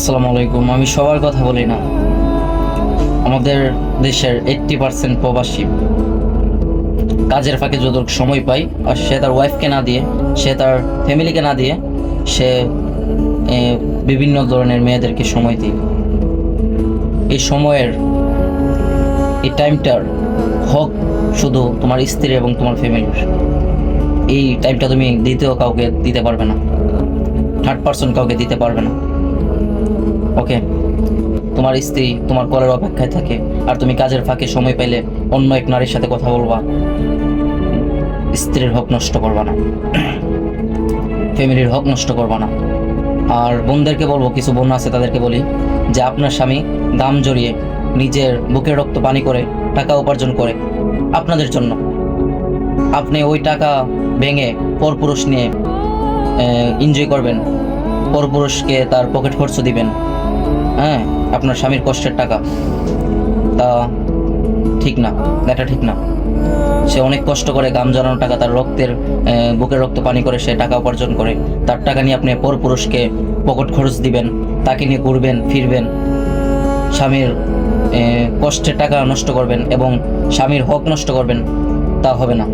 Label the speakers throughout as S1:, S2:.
S1: আসসালামু আলাইকুম। আমি সবার কথা বলি না, আমাদের দেশের 80% প্রবাসী কাজের ফাঁকে যতটুকু সময় পায় আর সে তার ওয়াইফকে না দিয়ে, সে তার ফ্যামিলিকে না দিয়ে, সে এ, বিভিন্ন ধরনের মেয়েদেরকে সময় দিই। এই সময়ের, এই টাইমটার হক শুধু তোমার স্ত্রী এবং তোমার ফ্যামিলির। এই টাইমটা তুমি দ্বিতীয় কাউকে দিতে পারবে না, থার্ড পার্সন কাউকে দিতে পারবে না। ওকে, তোমার স্ত্রী তোমার কলের অপেক্ষায় থাকে আর তুমি কাজের ফাঁকে সময় পাইলে অন্য এক নারীর সাথে কথা বলবা। স্ত্রীর হক নষ্ট করবা না, ফ্যামিলির হক নষ্ট করবা না। আর বোনদেরকে বলবো, কিছু বোন আছে তাদেরকে বলি যে আপনার স্বামী দাম জড়িয়ে নিজের বুকের রক্ত পানি করে টাকা উপার্জন করে আপনাদের জন্য, আপনি ওই টাকা ভেঙে পরপুরুষ নিয়ে এনজয় করবেন, পরপুরুষকে তার পকেট খরচ দিবেন। হ্যাঁ, আপনার স্বামীর কষ্টের টাকা, তা ঠিক না, এটা ঠিক না। সে অনেক কষ্ট করে গাম জড়ানো টাকা, তার রক্তের বুকের রক্ত পানি করে সে টাকা উপার্জন করে, তার টাকা নিয়ে আপনি পরপুরুষকে পকেট খরচ দিবেন, তাকে নিয়ে ঘুরবেন ফিরবেন, স্বামীর কষ্টের টাকা নষ্ট করবেন এবং স্বামীর হক নষ্ট করবেন, তা হবে না।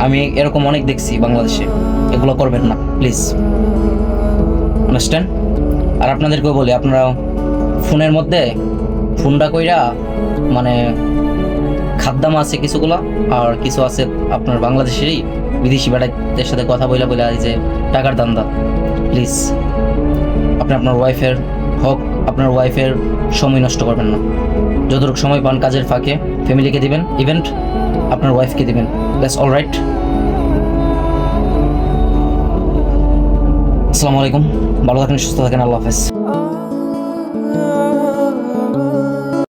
S1: আমি এরকম অনেক দেখছি বাংলাদেশে, এগুলো করবেন না প্লিজ, আন্ডারস্ট্যান্ড। আর আপনাদেরকেও বলি, আপনারা ফোনের মধ্যে ফোনটা কইরা মানে খাদ্দাম আছে কিছুগুলা, আর কিছু আছে আপনার বাংলাদেশেরই বিদেশি বেড়াইদের সাথে কথা বইলা বলে এই যে টাকার দান্দা। প্লিজ আপনি আপনার ওয়াইফের হক, আপনার ওয়াইফের সময় নষ্ট করবেন না। যতটুকু সময় পান কাজের ফাঁকে ফ্যামিলিকে দিবেন, ইভেন্ট আপনার ওয়াইফকে দিবেন। That's all right. আসসালামু আলাইকুম, ভালো থাকেন, সুস্থ থাকেন, আল্লাহ হাফেজ।